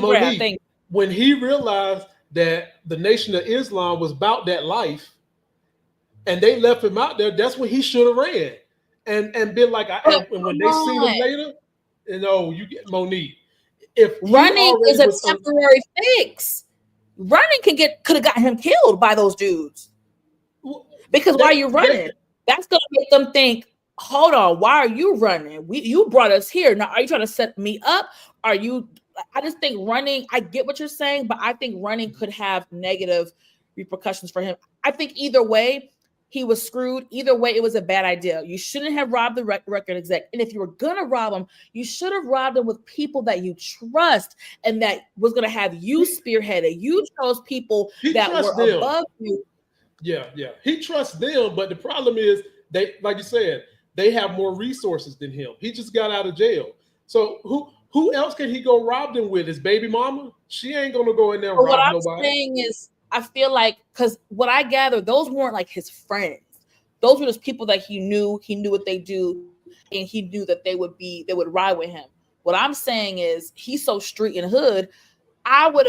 grab thing. When he realized that the Nation of Islam was about that life, and they left him out there, that's when he should have ran and been like, and when they seen him later, you get Monique. If running is a temporary fix, running could have gotten him killed by those dudes. Because while you're running, that's gonna make them think, hold on, why are you running? You brought us here. Now, are you trying to set me up? I just think running, I get what you're saying, but I think running could have negative repercussions for him. I think either way, he was screwed. Either way, it was a bad idea. You shouldn't have robbed the record exec. And if you were going to rob him, you should have robbed him with people that you trust and that was going to have you spearheaded. You chose people that were above you. Yeah. He trusts them, but the problem is, they, like you said, they have more resources than him. He just got out of jail. So who else can he go rob them with? His baby mama? She ain't going to go in there and rob nobody. What I'm saying is, I feel like, because what I gather, those weren't like his friends. Those were just people that he knew what they do, and he knew that they would ride with him. What I'm saying is, he's so street and hood. I would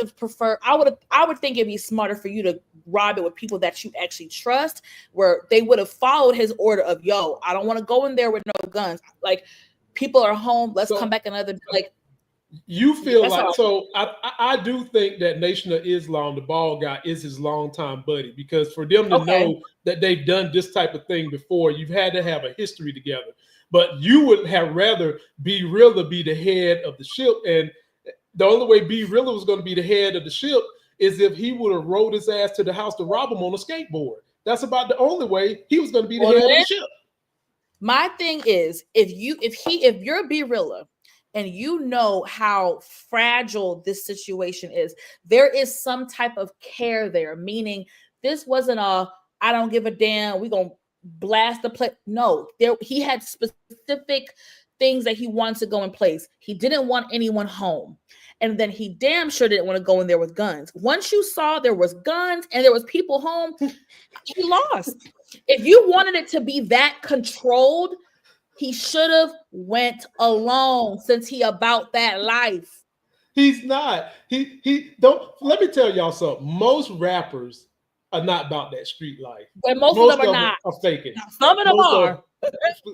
think it'd be smarter for you to rob it with people that you actually trust, where they would have followed his order of, I don't want to go in there with no guns. Like, people are home. Let's come back another, like, you feel like, so I do think that Nation of Islam, the ball guy, is his longtime buddy, because for them to know that they've done this type of thing before, you've had to have a history together. But you would have rather B Rilla be the head of the ship, and the only way B Rilla was going to be the head of the ship is if he would have rode his ass to the house to rob him on a skateboard. That's about the only way he was going to be the head of the ship. My thing is, if you're B Rilla, and you know how fragile this situation is, there is some type of care there, meaning this wasn't I don't give a damn, we're going to blast the place. No, he had specific things that he wanted to go in place. He didn't want anyone home. And then he damn sure didn't want to go in there with guns. Once you saw there was guns and there was people home, he lost. If you wanted it to be that controlled, he should have went alone, since he about that life. He's not. He don't. Let me tell y'all something. Most rappers are not about that street life. But most of them are not. Are faking. Some of them are.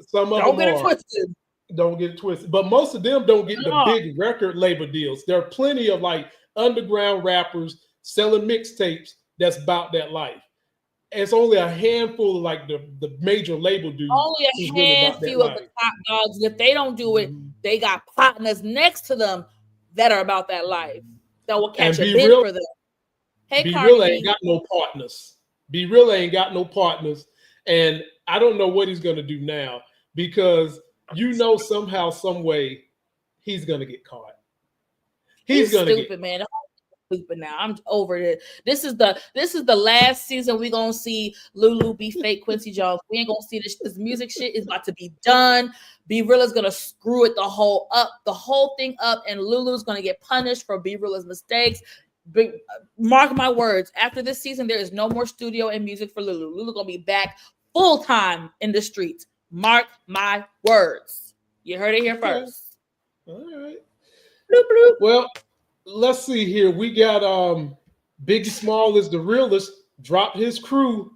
Some of them don't get it twisted. Don't get it twisted. But most of them don't get the big record label deals. There are plenty of like underground rappers selling mixtapes that's about that life. It's only a handful of like the major label dudes. Only a handful of the top dogs. If they don't do it, they got partners next to them that are about that life. that will catch a bid for them. Hey, Be Real ain't got no partners. Be Real ain't got no partners. And I don't know what he's going to do now because somehow, some way, he's going to get caught. He's going to get man. Stupid now. I'm over it. This is the last season we're gonna see Lulu be fake Quincy Jones. We ain't gonna see this music shit is about to be done. Be Real is gonna screw it the whole thing up, and Lulu's gonna get punished for Be Real's mistakes. Mark my words, after this season, there is no more studio and music for Lulu. Lulu gonna be back full time in the streets. Mark my words. You heard it here first. All right. Bloop, bloop. Well, let's see here. We got Biggie Small is the realist, dropped his crew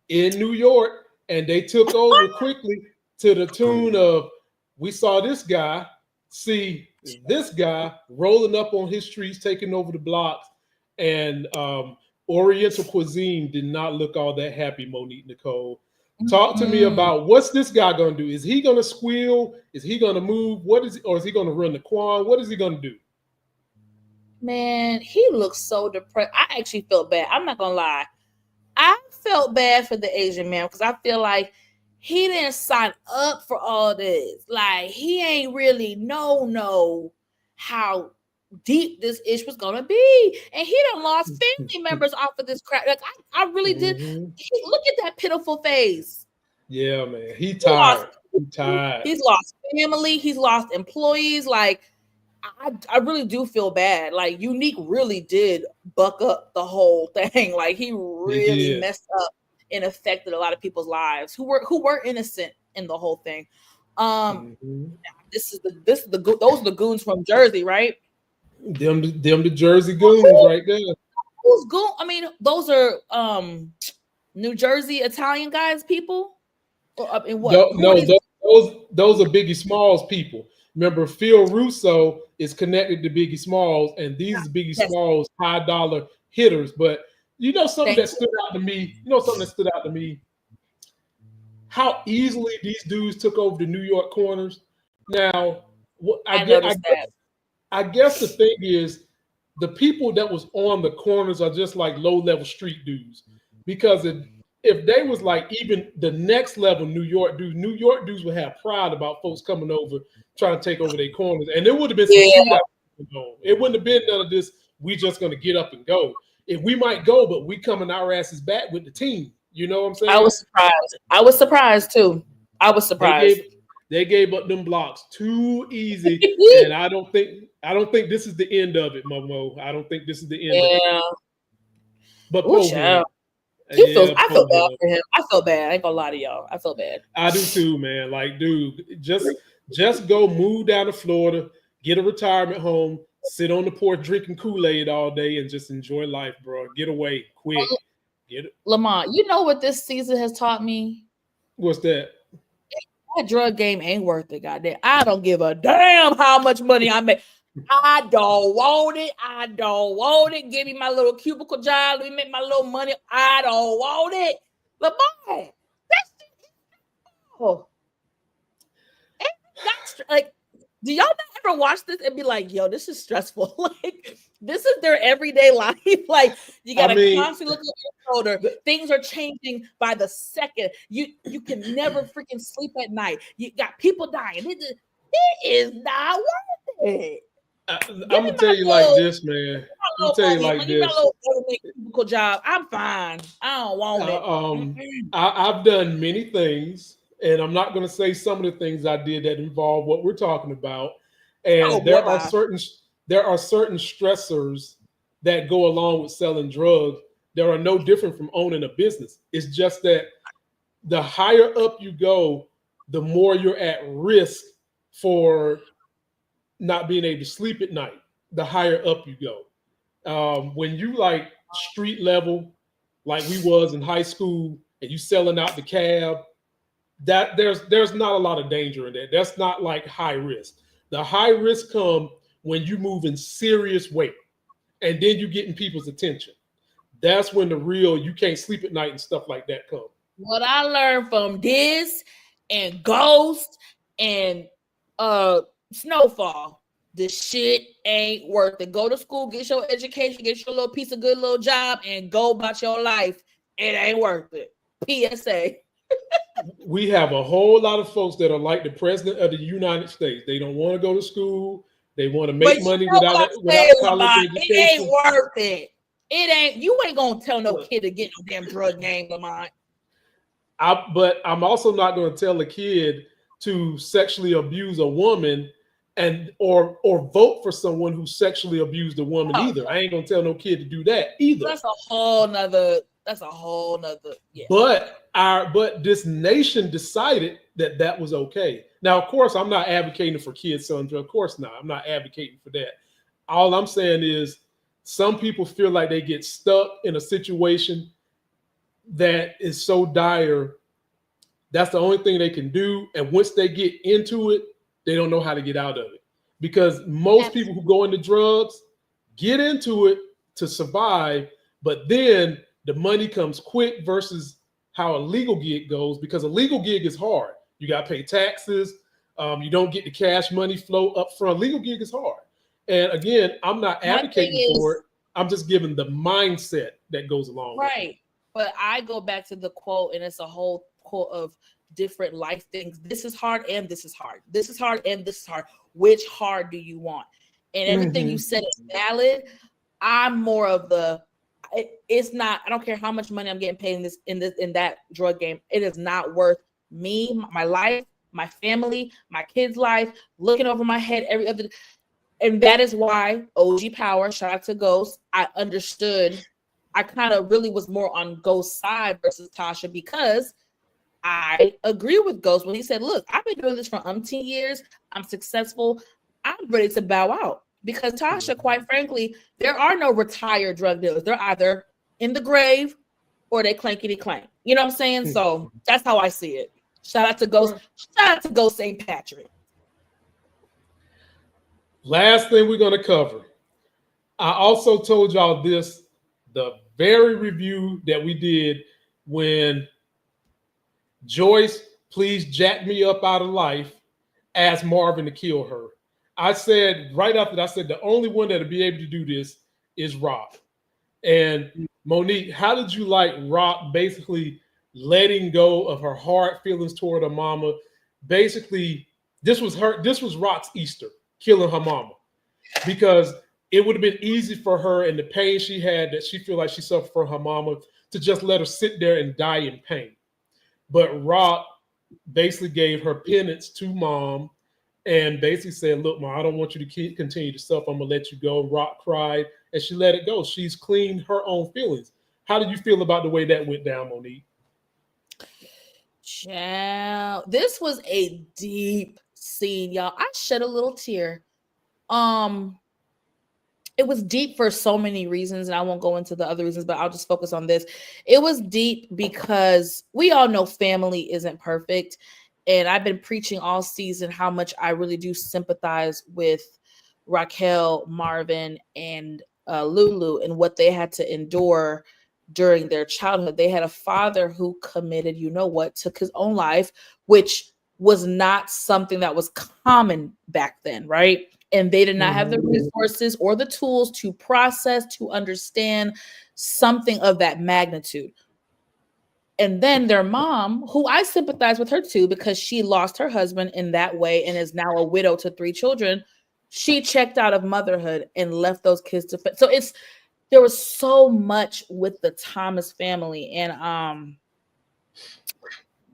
in New York, and they took over quickly to the tune of we saw this guy, see this guy rolling up on his streets, taking over the blocks, and Oriental cuisine did not look all that happy, Monique Nicole. Talk to me about what's this guy going to do? Is he going to squeal? Is he going to move? Or is he going to run the Quan? What is he going to do? Man, he looks so depressed. I actually felt bad. I'm not going to lie. I felt bad for the Asian man because I feel like he didn't sign up for all this. Like, he ain't really know how deep this ish was going to be. And he done lost family members off of this crap. Like, I really did. Look at that pitiful face. Yeah, man. He's tired. He's lost family. He's lost employees. Like, I really do feel bad. Like, Unique really did buck up the whole thing. Like, he really messed up and affected a lot of people's lives who were innocent in the whole thing. Those are the goons from Jersey, right? Them the Jersey goons right there. Who's goon? I mean, those are New Jersey Italian guys, people. In what? Those are Biggie Smalls people. Remember, Phil Russo is connected to Biggie Smalls, and these are Biggie Smalls high dollar hitters. But something that stood out to me. How easily these dudes took over the New York corners. Now, I guess the thing is, the people that was on the corners are just like low level street dudes. Because if they was like even the next level New York dudes would have pride about folks coming over trying to take over their corners, and there would have been some shootout. It wouldn't have been none of this. We just gonna get up and go. If we might go, but we coming our asses back with the team. You know what I'm saying? I was surprised too. I was surprised. They gave up them blocks too easy, and I don't think this is the end of it, Momo. I don't think this is the end. Of it. But I feel bad for him. I feel bad. I ain't gonna lie to y'all. I feel bad. I do too, man. Like, dude, just go move down to Florida, get a retirement home, sit on the porch drinking Kool-Aid all day, and just enjoy life, bro. Get away quick. Get it, Lamont. You know what this season has taught me? What's that? That drug game ain't worth it, goddamn. I don't give a damn how much money I make. I don't want it. I don't want it. Give me my little cubicle job. Let me make my little money. I don't want it. Lamont, that's like, do y'all not ever watch this and be like, yo, this is stressful? Like, this is their everyday life. Like, you gotta constantly look over your shoulder. Things are changing by the second. You can never freaking sleep at night. You got people dying. It is not worth it. I'm gonna tell you like this, man. I'm tell you like this. Cubicle job. I'm fine. I don't want it. I've done many things, and I'm not gonna say some of the things I did that involve what we're talking about. And there are certain stressors that go along with selling drugs. There are no different from owning a business. It's just that the higher up you go, the more you're at risk for not being able to sleep at night, the higher up you go. When you like street level, like we was in high school, and you selling out the cab, that there's not a lot of danger in that. That's not like high risk. The high risk come when you move in serious weight, and then you getting people's attention. That's when the real you can't sleep at night and stuff like that come. What I learned from this and Ghost and Snowfall, the shit ain't worth it. Go to school, get your education, get your little piece of good little job, and go about your life. It ain't worth it. PSA. We have a whole lot of folks that are like the president of the United States. They don't want to go to school. They want to make money without college education. It ain't worth it. It ain't. You ain't gonna tell no kid to get no damn drug game, Lamont. But I'm also not going to tell a kid to sexually abuse a woman or vote for someone who sexually abused a woman either. I ain't gonna tell no kid to do that either. That's a whole nother. Yeah. But this nation decided that was okay. Now, of course, I'm not advocating for kids selling drugs. Of course not. I'm not advocating for that. All I'm saying is some people feel like they get stuck in a situation that is so dire. That's the only thing they can do. And once they get into it, they don't know how to get out of it. Because most people who go into drugs get into it to survive, but then the money comes quick versus how a legal gig goes, because a legal gig is hard. You got to pay taxes. You don't get the cash money flow up front. Legal gig is hard. And again, I'm not advocating for it. I'm just giving the mindset that goes along with it. But I go back to the quote, and it's a whole quote of different life things. This is hard and this is hard. This is hard and this is hard. Which hard do you want? And everything you said is valid. I'm more of the it's not, I don't care how much money I'm getting paid in that drug game. It is not worth me, my life, my family, my kids' life, looking over my head every other. And that is why OG Power, shout out to Ghost, I understood. I kind of really was more on Ghost's side versus Tasha, because I agree with Ghost when he said, look, I've been doing this for umpteen years. I'm successful. I'm ready to bow out. Because Tasha, quite frankly, there are no retired drug dealers. They're either in the grave or they clankety clank. You know what I'm saying? So that's how I see it. Shout out to Ghost. Shout out to Ghost St. Patrick. Last thing we're going to cover. I also told y'all this, the very review that we did when Joyce, please jack me up out of life, asked Marvin to kill her. I said right after that, I said the only one that'll be able to do this is Rock. And Monique, how did you like Rock basically letting go of her hard feelings toward her mama? Basically, this was Rock's Easter, killing her mama, because it would have been easy for her, and the pain she had that she feel like she suffered from her mama, to just let her sit there and die in pain. But Rock basically gave her penance to mom and basically said, look, Mom, I don't want you to continue to suffer. I'm going to let you go. Rock cried, and she let it go. She's cleaned her own feelings. How did you feel about the way that went down, Monique? Child, this was a deep scene, y'all. I shed a little tear. It was deep for so many reasons, and I won't go into the other reasons, but I'll just focus on this. It was deep because we all know family isn't perfect. And I've been preaching all season how much I really do sympathize with Raquel, Marvin, and Lulu and what they had to endure during their childhood. They had a father who committed, took his own life, which was not something that was common back then, right? And they did not have the resources or the tools to process, to understand something of that magnitude. And then their mom, who I sympathize with her too, because she lost her husband in that way and is now a widow to 3 children. She checked out of motherhood and left those kids to. So there was so much with the Thomas family, and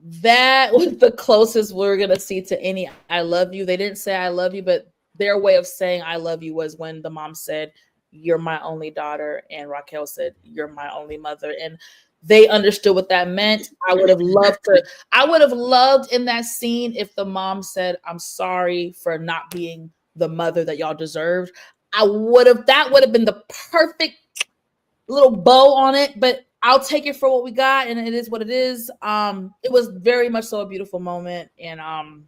that was the closest we're gonna see to any "I love you." They didn't say "I love you," but their way of saying "I love you" was when the mom said, "You're my only daughter," and Raquel said, "You're my only mother," and they understood what that meant. I would have loved in that scene if the mom said, "I'm sorry for not being the mother that y'all deserved." That would have been the perfect little bow on it, but I'll take it for what we got, and it is what it is. It was very much so a beautiful moment, and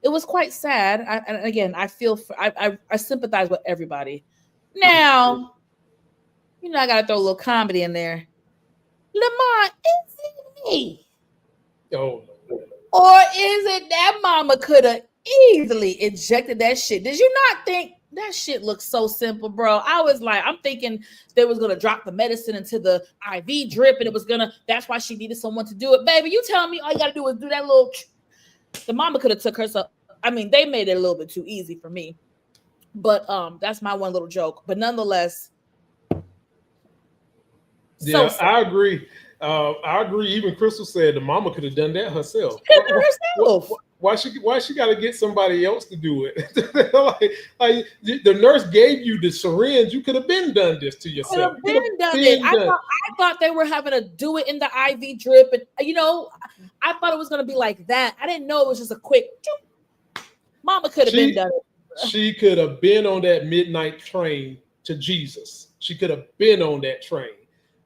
it was quite sad. I sympathize with everybody. Now, I gotta throw a little comedy in there. Lamont, is it me? Oh, or is it that mama could have easily injected that shit. Did you not think that shit looks so simple, bro? I was like, I'm thinking they was gonna drop the medicine into the IV drip, and it was gonna. That's why she needed someone to do it, baby. You telling me all you gotta do is do that little. The mama could have took herself. I mean, they made it a little bit too easy for me, but that's my one little joke. But nonetheless, yeah, I agree. I agree. Even Crystal said the mama could have done that herself. Why she got to get somebody else to do it? like the nurse gave you the syringe. You could have been done this to yourself. Could have done it. I thought they were having to do it in the IV drip, and I thought it was going to be like that. I didn't know it was just a quick. Mama could have been done it. She could have been on that midnight train to Jesus. She could have been on that train.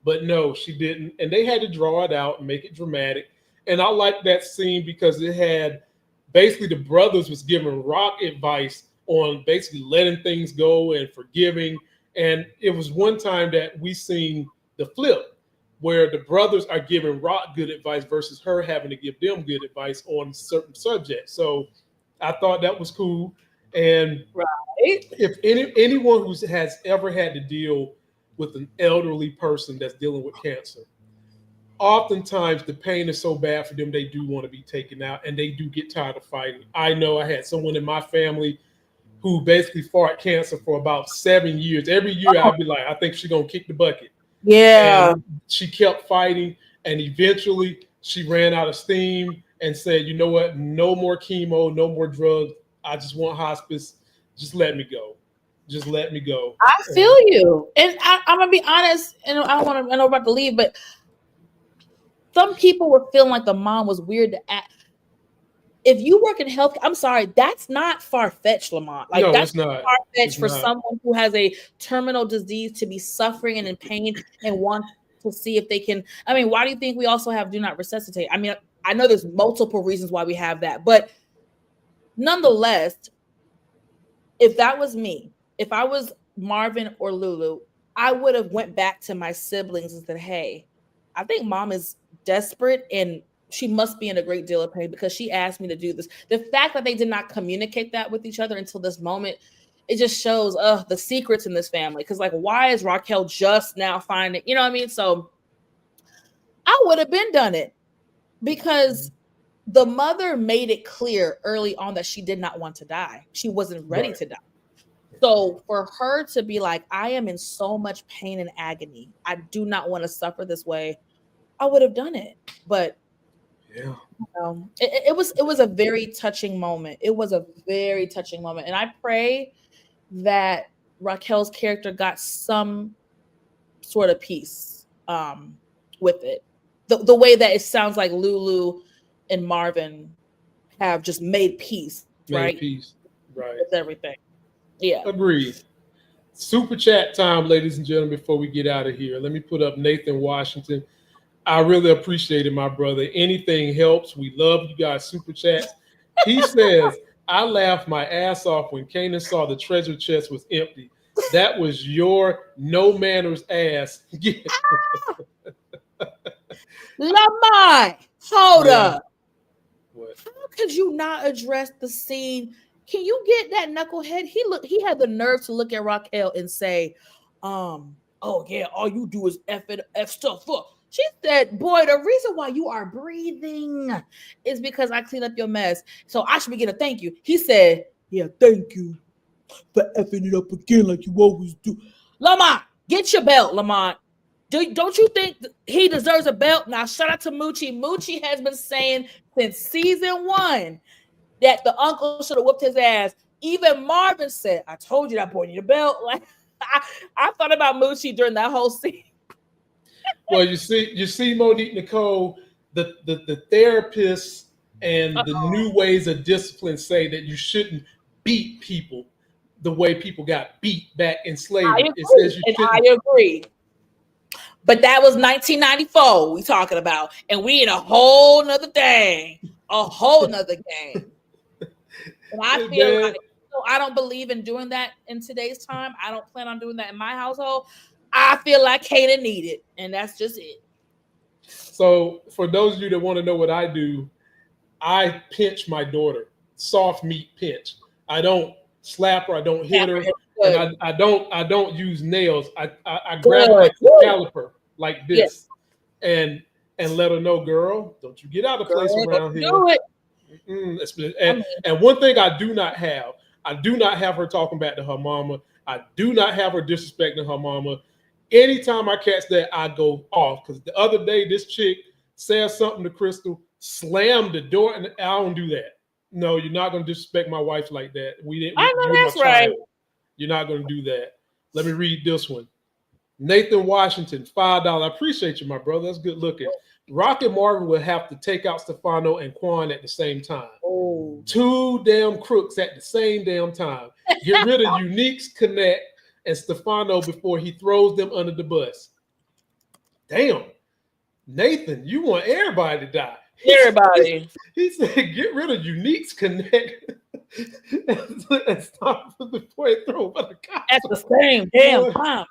But no, she didn't. And they had to draw it out and make it dramatic. And I like that scene because it had basically the brothers was giving Rock advice on basically letting things go and forgiving. And it was one time that we seen the flip where the brothers are giving Rock good advice versus her having to give them good advice on certain subjects. So I thought that was cool. And if anyone who has ever had to deal with an elderly person that's dealing with cancer, oftentimes the pain is so bad for them, they do want to be taken out and they do get tired of fighting. I know I had someone in my family who basically fought cancer for about 7 years. Every year I'd be like, I think she's going to kick the bucket. Yeah. And she kept fighting and eventually she ran out of steam and said, you know what? No more chemo, no more drugs. I just want hospice. Just let me go. Just let me go. I feel you. And I'm going to be honest, and I know about to leave, but some people were feeling like the mom was weird to act. If you work in health, I'm sorry, that's not far-fetched, Lamont. Like, no, that's not far-fetched for someone who has a terminal disease to be suffering and in pain and want to see if they can. I mean, why do you think we also have do not resuscitate? I mean, I know there's multiple reasons why we have that, but nonetheless, if that was me, if I was Marvin or Lulu, I would have went back to my siblings and said, hey, I think mom is desperate and she must be in a great deal of pain because she asked me to do this. The fact that they did not communicate that with each other until this moment, it just shows the secrets in this family. Because, like, why is Raquel just now finding, you know what I mean? So I would have been done it because the mother made it clear early on that she did not want to die. She wasn't ready to die. So for her to be like, I am in so much pain and agony, I do not want to suffer this way, I would have done it. But yeah, it was a very touching moment. It was a very touching moment. And I pray that Raquel's character got some sort of peace with it. The way that it sounds like Lulu and Marvin have just made peace, right? With everything. Yeah. Agreed. Super chat time, ladies and gentlemen, before we get out of here. Let me put up Nathan Washington. I really appreciate it, my brother. Anything helps. We love you guys. Super chats. He says, I laughed my ass off when Kanan saw the treasure chest was empty. That was your no manners ass. Lamont, hold up. What? How could you not address the scene? Can you get that knucklehead? He had the nerve to look at Raquel and say, oh yeah, all you do is F stuff up. She said, boy, the reason why you are breathing is because I cleaned up your mess. So I should be getting a thank you. He said, yeah, thank you for effing it up again like you always do. Lamont, get your belt, Lamont. Don't you think he deserves a belt? Now, shout out to Moochie. Moochie has been saying since season 1 that the uncle should have whooped his ass. Even Marvin said, I told you that boy needed a belt. Like, I thought about Moochie during that whole scene. Well, you see, Monique Nicole, the therapists and the new ways of discipline say that you shouldn't beat people the way people got beat back in slavery. It says you shouldn't. I agree. But that was 1994 we talking about. And we in a whole nother thing. A whole nother game. And I feel like I don't believe in doing that in today's time. I don't plan on doing that in my household. I feel like Kanan needed, and that's just it. So for those of you that want to know what I do, I pinch my daughter. soft meat pinch. I don't slap her. I don't hit her, and I don't use nails. I grab it like a caliper, like this, and let her know, girl, don't you get out of place around here. Do it. And one thing I do not have her talking back to her mama. I do not have her disrespecting her mama. Anytime I catch that, I go off. Because the other day, this chick said something to Crystal, slammed the door, and I don't do that. No, you're not going to disrespect my wife like that. I know that's right. You're not going to do that. Let me read this one. Nathan Washington, $5. I appreciate you, my brother. That's good looking. Rock and Marvin will have to take out Stefano and Quan at the same time. Oh. 2 damn crooks at the same damn time. Get rid of Unique's Connect and Stefano before he throws them under the bus. Damn. Nathan, you want everybody to die. Everybody. He said, get rid of Unique's Connect and stop before he throws them under the bus. At the same damn time.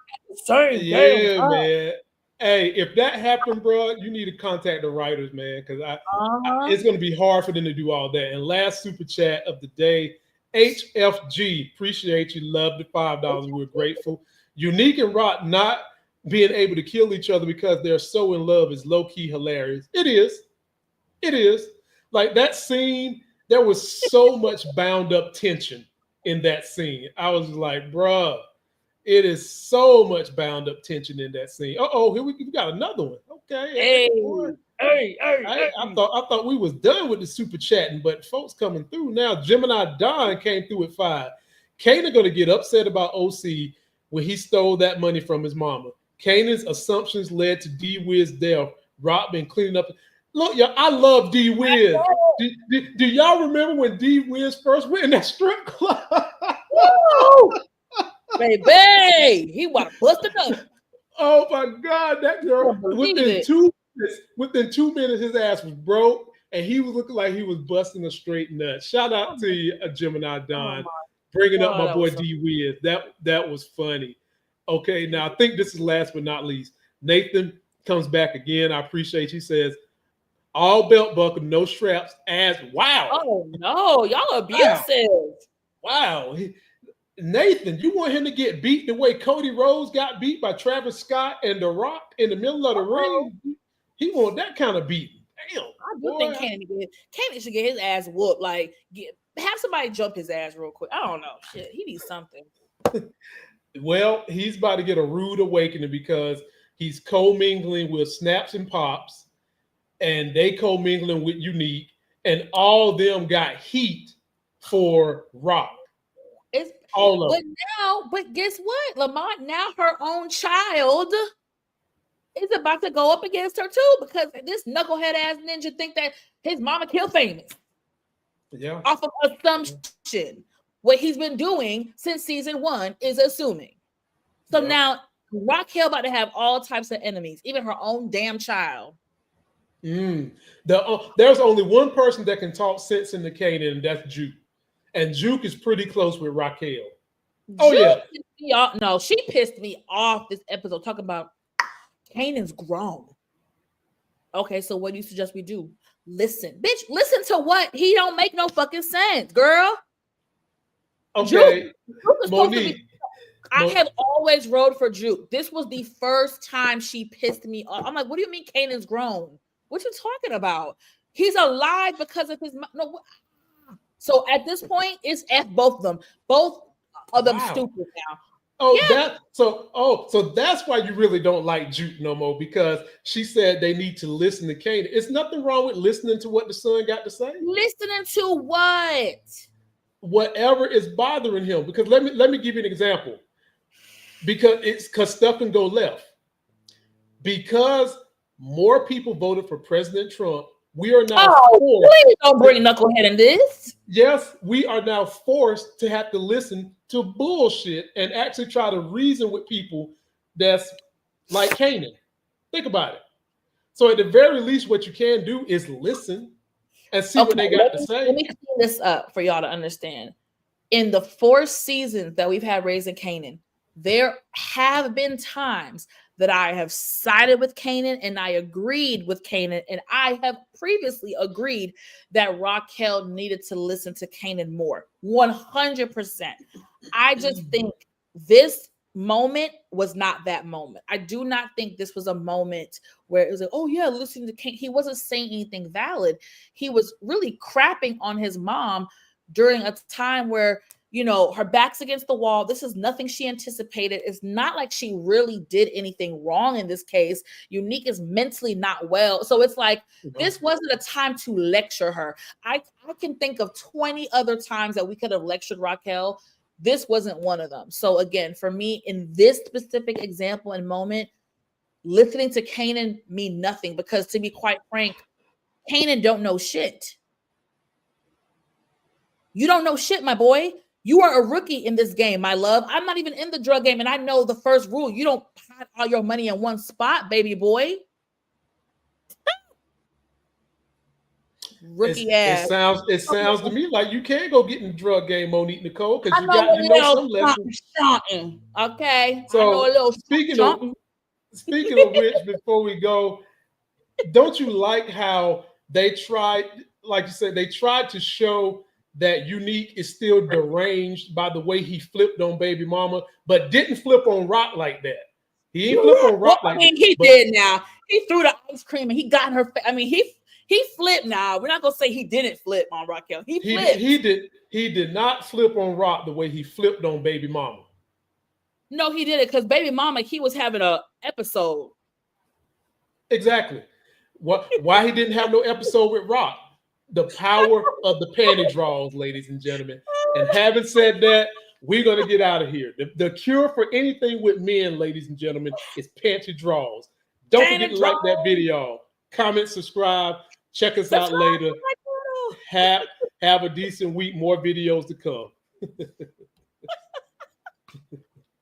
Yeah, man. Hey, if that happened, bro, you need to contact the writers, man, because it's going to be hard for them to do all that. And last super chat of the day, HFG, appreciate you, love the $5. We're grateful. Unique and Rock not being able to kill each other because they're so in love is low-key hilarious. It is. Like that scene, there was so much bound up tension in that scene. I was like, bruh. It is so much bound up tension in that scene. Here we got another one. Okay. Hey. I thought we was done with the super chatting, but folks coming through now. Gemini Don came through at 5. Kanan gonna get upset about OC when he stole that money from his mama. Kanan's assumptions led to D-Wiz death. Rock been cleaning up. Look, y'all, I love D-Wiz. Do y'all remember when D-Wiz first went in that strip club? Baby, he want to bust it up. Oh my God, that girl! Within 2 minutes, his ass was broke, and he was looking like he was busting a straight nut. Shout out to you, Gemini Don, bringing up my boy D-Wiz. That was funny. Okay, now I think this is last but not least. Nathan comes back again. I appreciate you. He says, all belt buckle, no straps. As wow. Oh no, y'all abusive. Wow. Nathan, you want him to get beat the way Cody Rhodes got beat by Travis Scott and The Rock in the middle of the ring? He want that kind of beating. Damn. I do think Kanan should get his ass whooped. Like, have somebody jump his ass real quick. I don't know. Shit, he needs something. Well, he's about to get a rude awakening because he's co-mingling with Snaps and Pops, and they co-mingling with Unique, and all of them got heat for Rock. All of them. But guess what? Lamont, now her own child is about to go up against her too, because this knucklehead ass ninja think that his mama killed Famous. Yeah. Off of assumption. What he's been doing since season 1 is assuming. So now Raquel about to have all types of enemies, even her own damn child. There's only one person that can talk sense into Kanan, and that's Juke. And Juke is pretty close with Raquel. No, she pissed me off this episode talking about Kanan's grown. Okay, so what do you suggest we do? Listen, bitch, listen to what? He don't make no fucking sense, girl. Okay, Juke Monique. I have always rode for Juke. This was the first time she pissed me off. I'm like, what do you mean Kanan's grown? What you talking about? He's alive because of his no. So at this point, it's F both of them. Both of them stupid now. So that's why you really don't like Juke no more, because she said they need to listen to Kanan. It's nothing wrong with listening to what the son got to say. Listening to what? Whatever is bothering him. Because let me give you an example. Because stuff can go left. Because more people voted for President Trump, we are now forced. Please don't bring knucklehead in this. Yes, we are now forced to have to listen to bullshit and actually try to reason with people that's like Kanan. Think about it. So at the very least, what you can do is listen and see what they got to say. Let me clean this up for y'all to understand. In the 4 seasons that we've had Raising Kanan, there have been times that I have sided with Kanan and I agreed with Kanan. And I have previously agreed that Raquel needed to listen to Kanan more. 100%. I just think this moment was not that moment. I do not think this was a moment where it was like, oh yeah, listening to Kanan. He wasn't saying anything valid. He was really crapping on his mom during a time where, you know, her back's against the wall. This is nothing she anticipated. It's not like she really did anything wrong in this case. Unique is mentally not well. So it's like, this wasn't a time to lecture her. I can think of 20 other times that we could have lectured Raquel. This wasn't one of them. So again, for me, in this specific example and moment, listening to Kanan mean nothing, because to be quite frank, Kanan don't know shit. You don't know shit, my boy. You are a rookie in this game, my love. I'm not even in the drug game, and I know the first rule. You don't hide all your money in one spot, baby boy. Rookie ass. It sounds to me like you can't go get in the drug game, Monique Nicole, because you know some lessons. Okay. So speaking of which, before we go, don't you like how they tried, like you said, they tried to show that Unique is still deranged by the way he flipped on baby mama, but didn't flip on Rock like that. He ain't flip on Rock like that. He did now. He threw the ice cream and he got in her face. I mean, he flipped now. We're not gonna say he didn't flip on Raquel. He flipped. He did not flip on Rock the way he flipped on baby mama. No, he did it because baby mama, he was having a episode. Exactly. Why he didn't have no episode with Rock? The power of the panty draws, ladies and gentlemen. And having said that, we're gonna get out of here. The cure for anything with men, ladies and gentlemen, is panty draws. Don't forget to like that video, comment, subscribe, check us out later. Have a decent week, more videos to come.